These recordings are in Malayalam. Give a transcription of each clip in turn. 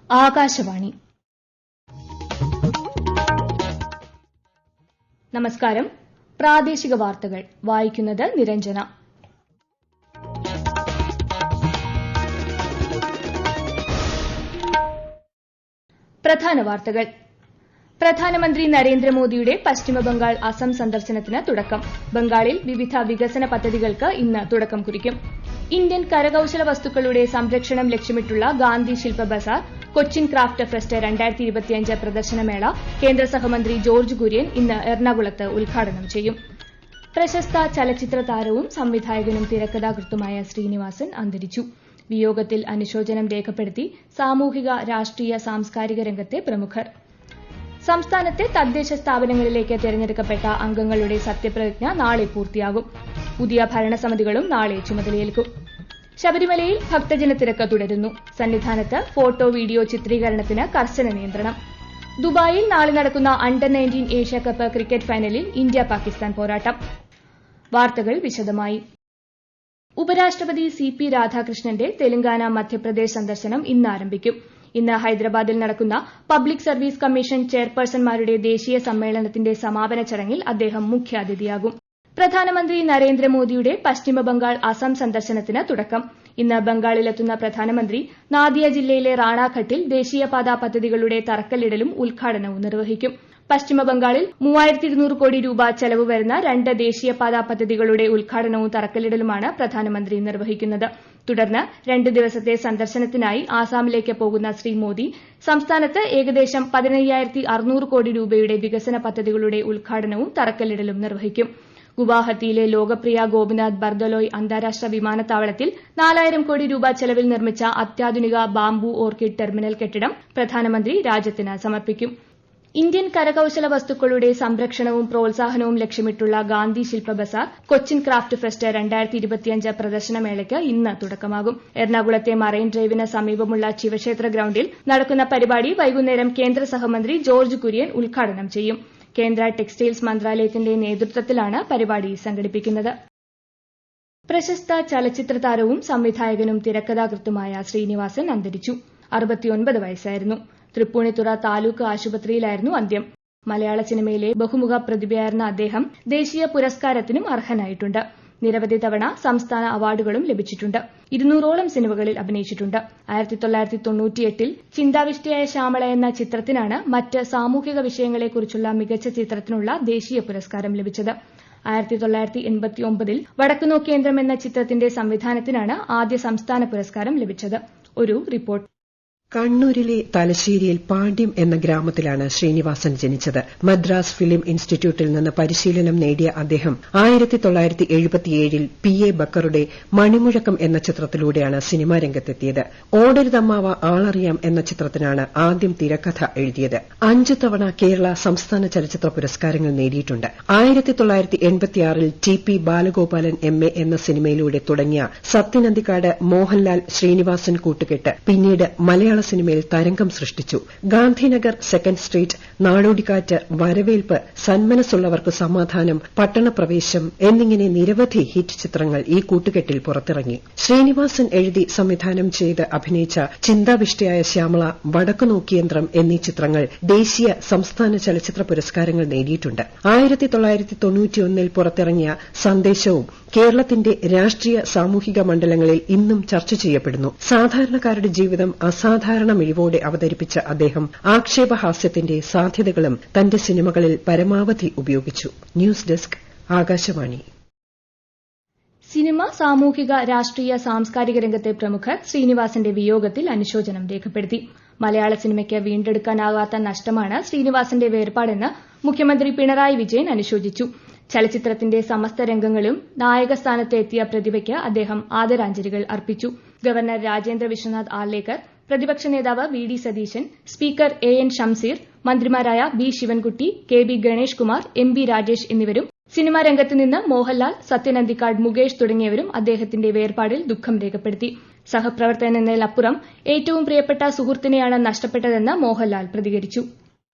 ആകാശവാണി. നമസ്കാരം. പ്രാദേശിക വാർത്തകൾ വായിക്കുന്നത് നിരഞ്ജന. പ്രധാന വാർത്തകൾ. പ്രധാനമന്ത്രി നരേന്ദ്രമോദിയുടെ പശ്ചിമബംഗാൾ അസം സന്ദർശനത്തിന് തുടക്കം. ബംഗാളിൽ വിവിധ വികസന പദ്ധതികൾക്ക് ഇന്ന് തുടക്കം കുറിക്കും. ഇന്ത്യൻ കരകൌശല വസ്തുക്കളുടെ സംരക്ഷണം ലക്ഷ്യമിട്ടുള്ള ഗാന്ധി ശില്പ ബസാർ, കൊച്ചിൻ ക്രാഫ്റ്റ് ഫെസ്റ്റ് 2025 പ്രദർശനമേള കേന്ദ്ര സഹമന്ത്രി ജോർജ് കുര്യൻ ഇന്ന് എറണാകുളത്ത് ഉദ്ഘാടനം ചെയ്യും. പ്രശസ്ത ചലച്ചിത്ര താരവും സംവിധായകനും തിരക്കഥാകൃത്തുമായ ശ്രീനിവാസൻ അന്തരിച്ചു. വിയോഗത്തിൽ അനുശോചനം രേഖപ്പെടുത്തി സാമൂഹിക, രാഷ്ട്രീയ, സാംസ്കാരിക രംഗത്തെ പ്രമുഖർ. സംസ്ഥാനത്തെ തദ്ദേശ സ്ഥാപനങ്ങളിലേക്ക് തെരഞ്ഞെടുക്കപ്പെട്ട അംഗങ്ങളുടെ സത്യപ്രതിജ്ഞ നാളെ പൂർത്തിയാകും. പുതിയ ഭരണസമിതികളും നാളെ ചുമതലയേൽക്കും. ശബരിമലയിൽ ഭക്തജനത്തിരക്ക് തുടരുന്നു. സന്നിധാനത്ത് ഫോട്ടോ, വീഡിയോ ചിത്രീകരണത്തിന് കർശന നിയന്ത്രണം. ദുബായിൽ നാളെ നടക്കുന്ന അണ്ടർ-19 ഏഷ്യാകപ്പ് ക്രിക്കറ്റ് ഫൈനലിൽ ഇന്ത്യ പാകിസ്ഥാൻ പോരാട്ടം. വാർത്തകൾ വിശദമായി. ഉപരാഷ്ട്രപതി CP രാധാകൃഷ്ണന്റെ തെലങ്കാന, മധ്യപ്രദേശ് സന്ദർശനം ഇന്ന് ആരംഭിക്കും. ഇന്ന് ഹൈദരാബാദിൽ നടക്കുന്ന പബ്ലിക് സർവീസ് കമ്മീഷൻ ചെയർപേഴ്സൺമാരുടെ ദേശീയ സമ്മേളനത്തിന്റെ സമാപന ചടങ്ങിൽ അദ്ദേഹം മുഖ്യാതിഥിയാകും. പ്രധാനമന്ത്രി നരേന്ദ്രമോദിയുടെ പശ്ചിമബംഗാൾ അസം സന്ദർശനത്തിന് തുടക്കം. ഇന്ന് ബംഗാളിലെത്തുന്ന പ്രധാനമന്ത്രി നാദിയ ജില്ലയിലെ റാണാഘട്ടിൽ ദേശീയപാതാ പദ്ധതികളുടെ തറക്കല്ലിടലും ഉദ്ഘാടനവും നിർവഹിക്കും. പശ്ചിമബംഗാളിൽ 3200 കോടി രൂപ ചെലവ് വരുന്ന 2 ദേശീയപാതാ പദ്ധതികളുടെ ഉദ്ഘാടനവും തറക്കല്ലിടലുമാണ് പ്രധാനമന്ത്രി നിർവഹിക്കുന്നത്. തുടർന്ന് 2 ദിവസത്തെ സന്ദർശനത്തിനായി ആസാമിലേക്ക് പോകുന്ന ശ്രീ മോദി സംസ്ഥാനത്ത് ഏകദേശം 15,600 കോടി രൂപയുടെ വികസന പദ്ധതികളുടെ ഉദ്ഘാടനവും തറക്കല്ലിടലും നിർവഹിക്കും. ഗുവാഹത്തിയിലെ ലോകപ്രിയ ഗോപിനാഥ് ബർദലോയ് അന്താരാഷ്ട്ര വിമാനത്താവളത്തിൽ 4000 കോടി രൂപ ചെലവിൽ നിർമ്മിച്ച അത്യാധുനിക ബാംബു ഓർക്കിഡ് ടെർമിനൽ കെട്ടിടം പ്രധാനമന്ത്രി രാജ്യത്തിന് സമർപ്പിക്കും. ഇന്ത്യൻ കരകൌശല വസ്തുക്കളുടെ സംരക്ഷണവും പ്രോത്സാഹനവും ലക്ഷ്യമിട്ടുള്ള ഗാന്ധി ശില്പ ബസാർ, കൊച്ചിൻ ക്രാഫ്റ്റ് ഫെസ്റ്റ് 2025 പ്രദർശനമേളയ്ക്ക് ഇന്ന് തുടക്കമാകും. എറണാകുളത്തെ മറൈൻ ഡ്രൈവിന് സമീപമുള്ള ശിവക്ഷേത്ര ഗ്രൌണ്ടിൽ നടക്കുന്ന പരിപാടി വൈകുന്നേരം കേന്ദ്ര സഹമന്ത്രി ജോർജ് കുര്യൻ ഉദ്ഘാടനം ചെയ്യും. കേന്ദ്ര ടെക്സ്റ്റൈൽസ് മന്ത്രാലയത്തിന്റെ നേതൃത്വത്തിലാണ് പരിപാടി സംഘടിപ്പിക്കുന്നത്. പ്രശസ്ത ചലച്ചിത്ര താരവും സംവിധായകനും തിരക്കഥാകൃത്തുമായ ശ്രീനിവാസൻ അന്തരിച്ചു. 69 വയസ്സായിരുന്നു. തൃപ്പൂണിത്തുറ താലൂക്ക് ആശുപത്രിയിലായിരുന്നു അന്ത്യം. മലയാള സിനിമയിലെ ബഹുമുഖ പ്രതിഭയായിരുന്ന അദ്ദേഹം ദേശീയ പുരസ്കാരത്തിനും അർഹനായിട്ടുണ്ട്. നിരവധി തവണ സംസ്ഥാന അവാർഡുകളും ലഭിച്ചിട്ടുണ്ട്. 200ഓളം സിനിമകളിൽ അഭിനയിച്ചിട്ടുണ്ട്. 1998 ചിന്താവിഷ്ടയായ ശ്യാമള എന്ന ചിത്രത്തിനാണ് മറ്റ് സാമൂഹിക വിഷയങ്ങളെക്കുറിച്ചുള്ള മികച്ച ചിത്രത്തിനുള്ള ദേശീയ പുരസ്കാരം ലഭിച്ചത്. 1989 വടക്കുനോക്കിയന്ത്രം എന്ന ചിത്രത്തിന്റെ സംവിധാനത്തിനാണ് ആദ്യ സംസ്ഥാന പുരസ്കാരം ലഭിച്ചത്. ഒരു റിപ്പോർട്ട്. കണ്ണൂരിലെ തലശ്ശേരിയിൽ പാണ്ഡ്യം എന്ന ഗ്രാമത്തിലാണ് ശ്രീനിവാസൻ ജനിച്ചത്. മദ്രാസ് ഫിലിം ഇൻസ്റ്റിറ്റ്യൂട്ടിൽ നിന്ന് പരിശീലനം നേടിയ അദ്ദേഹം 1977 PA ബക്കറുടെ മണിമുഴക്കം എന്ന ചിത്രത്തിലൂടെയാണ് സിനിമാ രംഗത്തെത്തിയത്. ഓടരുതമ്മാവ ആളറിയാം എന്ന ചിത്രത്തിനാണ് ആദ്യം തിരക്കഥ എഴുതിയത്. 5 തവണ കേരള സംസ്ഥാന ചലച്ചിത്ര പുരസ്കാരങ്ങൾ നേടിയിട്ടുണ്ട്. 1986 TP ബാലഗോപാലൻ MA എന്ന സിനിമയിലൂടെ തുടങ്ങിയ സത്യനന്ദിക്കാട് മോഹൻലാൽ ശ്രീനിവാസൻ കൂട്ടുകെട്ട് പിന്നീട് മലയാള സിനിമയിൽ തരംഗം സൃഷ്ടിച്ചു. ഗാന്ധിനഗർ, സെക്കൻഡ് സ്ട്രീറ്റ്, നാടോടിക്കാറ്റ്, വരവേൽപ്പ്, സന്മനസ്സുള്ളവർക്ക് സമാധാനം, പട്ടണപ്രവേശം എന്നിങ്ങനെ നിരവധി ഹിറ്റ് ചിത്രങ്ങൾ ഈ കൂട്ടുകെട്ടിൽ പുറത്തിറങ്ങി. ശ്രീനിവാസൻ എഴുതി സംവിധാനം ചെയ്ത് അഭിനയിച്ച ചിന്താവിഷ്ടയായ ശ്യാമള, വടക്കുനോക്കിയന്ത്രം എന്നീ ചിത്രങ്ങൾ ദേശീയ, സംസ്ഥാന ചലച്ചിത്ര പുരസ്കാരങ്ങൾ നേടിയിട്ടുണ്ട്. 1991 പുറത്തിറങ്ങിയ സന്ദേശവും കേരളത്തിന്റെ രാഷ്ട്രീയ, സാമൂഹിക മണ്ഡലങ്ങളിൽ ഇന്നും ചർച്ച ചെയ്യപ്പെടുന്നു. സാധാരണക്കാരുടെ ജീവിതം അസാധാരണ മിഴിവോടെ അവതരിപ്പിച്ച അദ്ദേഹം ആക്ഷേപഹാസ്യത്തിന്റെ സാധ്യതകളും തന്റെ സിനിമകളിൽ പരമാവധി ഉപയോഗിച്ചു. News desk, Akashvani. സിനിമ, സാമൂഹിക, രാഷ്ട്രീയ, സാംസ്കാരിക രംഗത്തെ പ്രമുഖർ ശ്രീനിവാസന്റെ വിയോഗത്തിൽ അനുശോചനം രേഖപ്പെടുത്തി. മലയാള സിനിമയ്ക്ക് വീണ്ടെടുക്കാനാകാത്ത നഷ്ടമാണ് ശ്രീനിവാസന്റെ വേർപാടെന്ന് മുഖ്യമന്ത്രി പിണറായി വിജയൻ അനുശോചിച്ചു. ചലച്ചിത്രത്തിന്റെ സമസ്ത രംഗങ്ങളും നായകസ്ഥാനത്ത് എത്തിയ പ്രതിഭയ്ക്ക് അദ്ദേഹം ആദരാഞ്ജലികൾ അർപ്പിച്ചു. ഗവർണർ രാജേന്ദ്ര വിശ്വനാഥ് ആർലേക്കർ, പ്രതിപക്ഷ നേതാവ് VD Satheesan, speaker AN Shamseer, മന്ത്രിമാരായ B Sivankutty, KB Ganesh Kumar, MB Rajesh എന്നിവരും സിനിമാ രംഗത്ത് നിന്ന് മോഹൻലാൽ, സത്യനന്ദിക്കാട് മുകേഷ് തുടങ്ങിയവരും അദ്ദേഹത്തിന്റെ വേർപാടിൽ ദുഃഖം രേഖപ്പെടുത്തി. സഹപ്രവർത്തകൻ എന്നതിലപ്പുറം ഏറ്റവും പ്രിയപ്പെട്ട സുഹൃത്തിനെയാണ് നഷ്ടപ്പെട്ടതെന്ന് മോഹൻലാൽ പ്രതികരിച്ചു.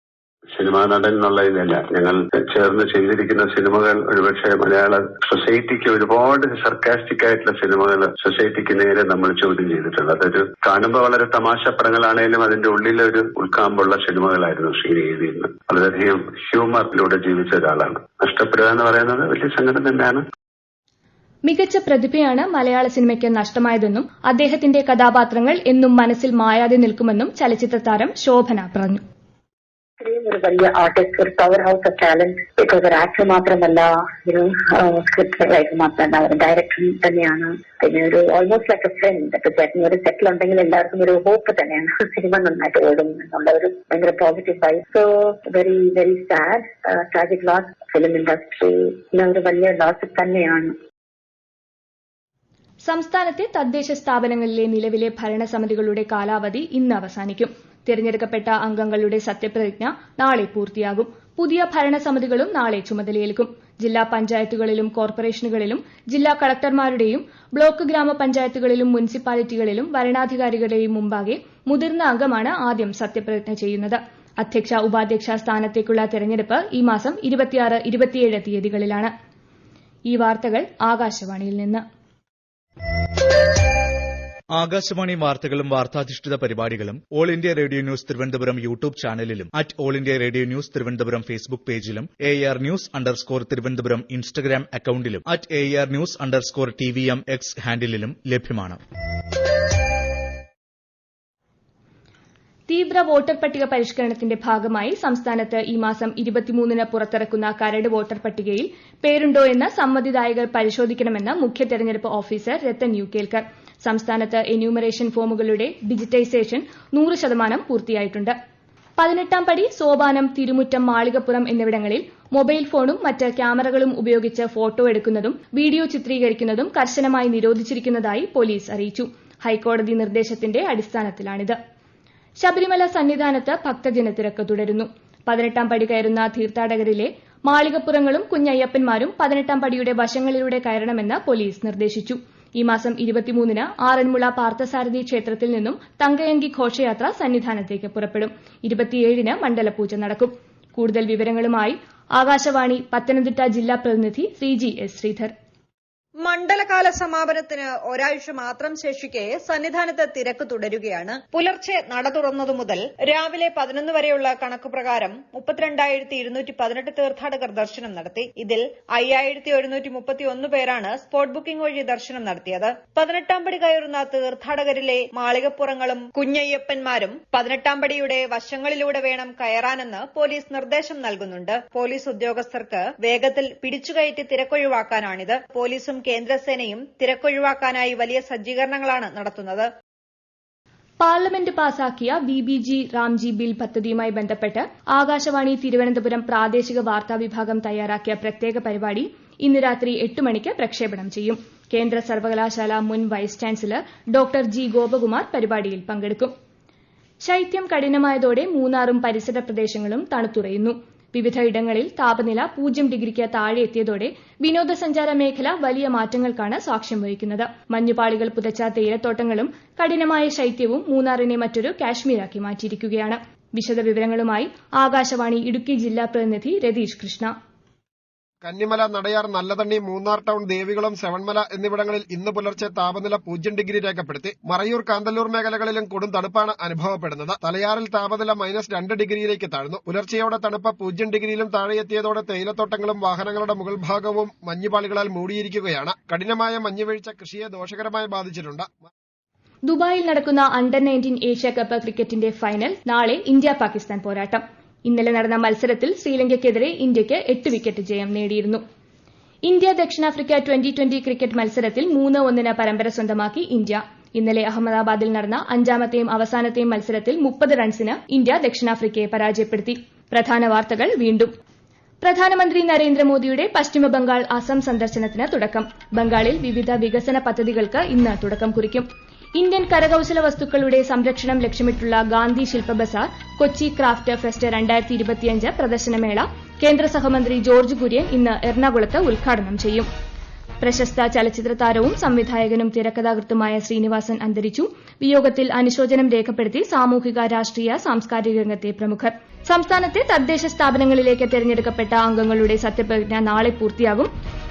സിനിമാ നടൻ എന്നുള്ളതിനല്ല, ഞങ്ങൾ ചേർന്ന് ചെയ്തിരിക്കുന്ന സിനിമകൾ ഒരുപക്ഷെ മലയാള സൊസൈറ്റിക്ക് ഒരുപാട് സർക്കാസ്റ്റിക് ആയിട്ടുള്ള സിനിമകൾ സൊസൈറ്റിക്ക് നേരെ നമ്മൾ ചോദ്യം ചെയ്തിട്ടുണ്ട്. അതൊരു കാണുമ്പോൾ വളരെ തമാശപ്പടങ്ങളാണേലും അതിന്റെ ഉള്ളിലൊരു ഉൾക്കാമ്പുള്ള സിനിമകളായിരുന്നു ശ്രീനി എഴുതിയിരുന്നത്. വളരെയധികം ഹ്യൂമറിലൂടെ ജീവിച്ച ഒരാളാണ്. നഷ്ടപ്പെടുക എന്ന് പറയുന്നത് വലിയ സങ്കടം തന്നെയാണ്. മികച്ച പ്രതിഭയാണ് മലയാള സിനിമയ്ക്ക് നഷ്ടമായതെന്നും അദ്ദേഹത്തിന്റെ കഥാപാത്രങ്ങൾ എന്നും മനസ്സിൽ മായാതെ നിൽക്കുമെന്നും ചലച്ചിത്ര താരം ശോഭന പറഞ്ഞു. ഒരു വലിയ ആർട്ടിസ്റ്റ്, ഒരു power house of talent. Because ഒരു ആക്ടർ മാത്രമല്ല, സ്ക്രിപ്റ്റ് റൈറ്റർ മാത്രമല്ല, ഒരു ഡയറക്ടർ തന്നെയാണ്. പിന്നെ ഒരു ഓൾമോസ്റ്റ് ലൈക്ക് എ ഫ്രണ്ട്. ഇപ്പൊ ചേട്ടൻ ഒരു സെറ്റിൽ ഉണ്ടെങ്കിൽ എല്ലാവർക്കും ഒരു ഹോപ്പ് തന്നെയാണ് സിനിമ നന്നായിട്ട് ഓടും എന്നുള്ള ഒരു ഭയങ്കര positive vibe. So very very sad, tragic loss. Film industry ഒരു വലിയ ലോസ് തന്നെയാണ്. സംസ്ഥാനത്തെ തദ്ദേശ സ്ഥാപനങ്ങളിലെ നിലവിലെ ഭരണസമിതികളുടെ കാലാവധി ഇന്ന് അവസാനിക്കും. തിരഞ്ഞെടുക്കപ്പെട്ട അംഗങ്ങളുടെ സത്യപ്രതിജ്ഞ നാളെ പൂർത്തിയാകും. പുതിയ ഭരണസമിതികളും നാളെ ചുമതലയേൽക്കും. ജില്ലാ പഞ്ചായത്തുകളിലും കോർപ്പറേഷനുകളിലും ജില്ലാ കളക്ടർമാരുടെയും ബ്ലോക്ക് ഗ്രാമപഞ്ചായത്തുകളിലും മുനിസിപ്പാലിറ്റികളിലും വരണാധികാരികളുടെയും മുമ്പാകെ മുതിർന്ന അംഗമാണ് ആദ്യം സത്യപ്രതിജ്ഞ ചെയ്യുന്നത്. അധ്യക്ഷ ഉപാധ്യക്ഷ സ്ഥാനത്തേക്കുള്ള തെരഞ്ഞെടുപ്പ് ഈ മാസം 26, 27 തീയതികളിലാണ്. ഈ വാർത്തകൾ ആകാശവാണിയിൽ നിന്ന്. ആകാശവാണി വാർത്തകളും വാർത്താധിഷ്ഠിത പരിപാടികളും All India Radio News Thiruvananthapuram YouTube ചാനലിലും All India Radio News Thiruvananthapuram Facebook പേജിലും AR News_ തിരുവനന്തപുരം ഇൻസ്റ്റഗ്രാം അക്കൌണ്ടിലും AR News_TVM X ഹാൻഡിലും ലഭ്യമാണ്. തീവ്ര വോട്ടർ പട്ടിക പരിഷ്കരണത്തിന്റെ ഭാഗമായി സംസ്ഥാനത്ത് ഈ മാസം 23-ന് പുറത്തിറക്കുന്ന കരട് വോട്ടർ പട്ടികയിൽ പേരുണ്ടോ എന്ന് സമ്മതിദായകർ പരിശോധിക്കണമെന്ന് മുഖ്യ തെരഞ്ഞെടുപ്പ് ഓഫീസർ രത്തൻ യു കേൽക്കർ. സംസ്ഥാനത്ത് എന്യൂമറേഷൻ ഫോമുകളുടെ ഡിജിറ്റൈസേഷൻ 100% പൂർത്തിയായിട്ടുണ്ട്. 18ാം പടി, സോപാനം, തിരുമുറ്റം, മാളികപ്പുറം എന്നിവിടങ്ങളിൽ മൊബൈൽ ഫോണും മറ്റ് ക്യാമറകളും ഉപയോഗിച്ച് ഫോട്ടോ എടുക്കുന്നതും വീഡിയോ ചിത്രീകരിക്കുന്നതും കർശനമായി നിരോധിച്ചിരിക്കുന്നതായി പോലീസ് അറിയിച്ചു. ഹൈക്കോടതി നിർദ്ദേശത്തിന്റെ അടിസ്ഥാനത്തിലാണിത്. ശബരിമല സന്നിധാനത്ത് ഭക്തജനത്തിരക്ക് തുടരുന്നു. 18ാം പടി കയറുന്ന തീർത്ഥാടകരിലെ മാളികപ്പുറങ്ങളും കുഞ്ഞയ്യപ്പന്മാരും 18ാം പടിയുടെ വശങ്ങളിലൂടെ കയറണമെന്ന് പോലീസ് നിർദ്ദേശിച്ചു. ഈ മാസം 23-ന് ആറന്മുള പാർത്ഥസാരഥി ക്ഷേത്രത്തിൽ നിന്നും തങ്കയങ്കി ഘോഷയാത്ര സന്നിധാനത്തേക്ക് പുറപ്പെടും. 27-ന് മണ്ഡലപൂജ നടക്കും. കൂടുതൽ വിവരങ്ങളുമായി ആകാശവാണി പത്തനംതിട്ട ജില്ലാ പ്രതിനിധി ശ്രീജി എസ് ശ്രീധർ. മണ്ഡലകാല സമാപനത്തിന് ഒരാഴ്ച മാത്രം ശേഷിക്കെ സന്നിധാനത്ത് തിരക്ക് തുടരുകയാണ്. പുലർച്ചെ നട തുറന്നതു മുതൽ രാവിലെ 11 വരെയുള്ള കണക്കുപ്രകാരം 32,218 തീർത്ഥാടകർ ദർശനം നടത്തി. ഇതിൽ 5,131 പേരാണ് സ്പോട്ട് ബുക്കിംഗ് വഴി ദർശനം നടത്തിയത്. 18ാം പടി കയറുന്ന തീർത്ഥാടകരിലെ മാളികപ്പുറങ്ങളും കുഞ്ഞയ്യപ്പന്മാരും 18ാം പടിയുടെ വശങ്ങളിലൂടെ വേണം കയറാനെന്ന് പോലീസ് നിർദ്ദേശം നൽകുന്നുണ്ട്. പോലീസ് ഉദ്യോഗസ്ഥർക്ക് വേഗത്തിൽ പിടിച്ചുകയറ്റി തിരക്കൊഴിവാക്കാനാണിത്. പോലീസും കേന്ദ്രസേനയും തിരക്കൊഴിവാക്കാനായി വലിയ സജ്ജീകരണങ്ങളാണ് നടത്തുന്നത്. പാർലമെന്റ് പാസാക്കിയ VBG റാംജി ബിൽ പദ്ധതിയുമായി ബന്ധപ്പെട്ട് ആകാശവാണി തിരുവനന്തപുരം പ്രാദേശിക വാർത്താ വിഭാഗം തയ്യാറാക്കിയ പ്രത്യേക പരിപാടി ഇന്ന് രാത്രി 8 മണിക്ക് പ്രക്ഷേപണം ചെയ്യും. കേന്ദ്ര സർവകലാശാല മുൻ vice chancellor doctor G Gopakumar പരിപാടിയിൽ പങ്കെടുക്കും. ശൈത്യം കഠിനമായതോടെ മൂന്നാറും പരിസര പ്രദേശങ്ങളും തണുത്തുറയുന്നു. വിവിധയിടങ്ങളിൽ താപനില 0 ഡിഗ്രിക്ക് താഴെ എത്തിയതോടെ വിനോദസഞ്ചാര മേഖല വലിയ മാറ്റങ്ങൾക്കാണ് സാക്ഷ്യം വഹിക്കുന്നത്. മഞ്ഞുപാളികൾ പുതച്ച തേയിലത്തോട്ടങ്ങളും കഠിനമായ ശൈത്യവും മൂന്നാറിനെ മറ്റൊരു കാശ്മീരാക്കി മാറ്റിയിരിക്കുകയാണ്. വിശദവിവരങ്ങളുമായി ആകാശവാണി ഇടുക്കി ജില്ലാ പ്രതിനിധി രതീഷ് കൃഷ്ണ. കന്നിമല, നടയാർ, നല്ലതണ്ണി, മൂന്നാർ ടൌൺ, ദേവികുളം, ശവൺമല എന്നിവിടങ്ങളിൽ ഇന്ന് പുലർച്ചെ താപനില 0 ഡിഗ്രി രേഖപ്പെടുത്തി. മറയൂർ, കാന്തല്ലൂർ മേഖലകളിലും കൊടും തണുപ്പാണ് അനുഭവപ്പെടുന്നത്. തലയാറിൽ താപനില -2 ഡിഗ്രിയിലേക്ക് താഴ്ന്നു. പുലർച്ചെയോടെ തണുപ്പ് 0 ഡിഗ്രിയിലും താഴെയെത്തിയതോടെ തേയിലത്തോട്ടങ്ങളും വാഹനങ്ങളുടെ മുകൾ ഭാഗവും മഞ്ഞുപാളികളാൽ മൂടിയിരിക്കുകയാണ്. കഠിനമായ മഞ്ഞുവീഴ്ച കൃഷിയെ ദോഷകരമായി ബാധിച്ചിട്ടുണ്ട്. ദുബായിൽ നടക്കുന്ന അണ്ടർ-19 ഏഷ്യാകപ്പ് ക്രിക്കറ്റിന്റെ ഫൈനൽ നാളെ ഇന്ത്യ പാകിസ്ഥാൻ പോരാട്ടം. ഇന്നലെ നടന്ന മത്സരത്തിൽ ശ്രീലങ്കയ്ക്കെതിരെ ഇന്ത്യയ്ക്ക് 8 വിക്കറ്റ് ജയം നേടിയിരുന്നു. ഇന്ത്യ ദക്ഷിണാഫ്രിക്ക T20 ക്രിക്കറ്റ് മത്സരത്തിൽ 3-1 പരമ്പര സ്വന്തമാക്കി ഇന്ത്യ. ഇന്നലെ അഹമ്മദാബാദിൽ നടന്ന 5ാമത്തെയും അവസാനത്തെയും മത്സരത്തിൽ 30 റൺസിന് ഇന്ത്യ ദക്ഷിണാഫ്രിക്കയെ പരാജയപ്പെടുത്തി. പ്രധാന വാർത്തകൾ വീണ്ടും. പ്രധാനമന്ത്രി നരേന്ദ്രമോദിയുടെ പശ്ചിമബംഗാൾ അസം സന്ദർശനത്തിന് തുടക്കം. ബംഗാളിൽ വിവിധ വികസന പദ്ധതികൾക്ക് ഇന്ന് തുടക്കം കുറിക്കും. ഇന്ത്യൻ കരകൌശല വസ്തുക്കളുടെ സംരക്ഷണം ലക്ഷ്യമിട്ടുള്ള ഗാന്ധി ശില്പ ബസാർ കൊച്ചി ക്രാഫ്റ്റ് ഫെസ്റ്റ് 2025 പ്രദർശനമേള കേന്ദ്ര സഹമന്ത്രി ജോർജ് കുര്യൻ ഇന്ന് എറണാകുളത്ത് ഉദ്ഘാടനം ചെയ്യും. പ്രശസ്ത ചലച്ചിത്ര താരവും സംവിധായകനും തിരക്കഥാകൃത്തുമായ ശ്രീനിവാസൻ അന്തരിച്ചു. വിയോഗത്തിൽ അനുശോചനം രേഖപ്പെടുത്തി സാമൂഹിക രാഷ്ട്രീയ സാംസ്കാരിക രംഗത്തെ പ്രമുഖർ. സംസ്ഥാനത്തെ തദ്ദേശ സ്ഥാപനങ്ങളിലേക്ക് തെരഞ്ഞെടുക്കപ്പെട്ട അംഗങ്ങളുടെ സത്യപ്രതിജ്ഞ നാളെ പൂർത്തിയാകും.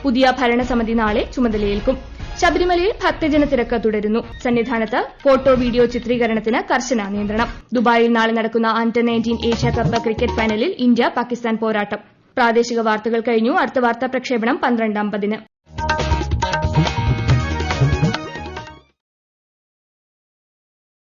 പുതിയ ഭരണസമിതി നാളെ ചുമതലയേൽക്കും. ശബരിമലയിൽ ഭക്തജന തിരക്ക് തുടരുന്നു. സന്നിധാനത്ത് ഫോട്ടോ വീഡിയോ ചിത്രീകരണത്തിന് കർശന നിയന്ത്രണം. ദുബായിൽ നാളെ നടക്കുന്ന അണ്ടർ-19 ഏഷ്യാകപ്പ് ക്രിക്കറ്റ് ഫൈനലിൽ ഇന്ത്യ പാകിസ്ഥാൻ പോരാട്ടം. പ്രാദേശിക വാർത്തകൾ കഴിഞ്ഞു. അടുത്ത വാർത്താ പ്രക്ഷേപണം 12:50.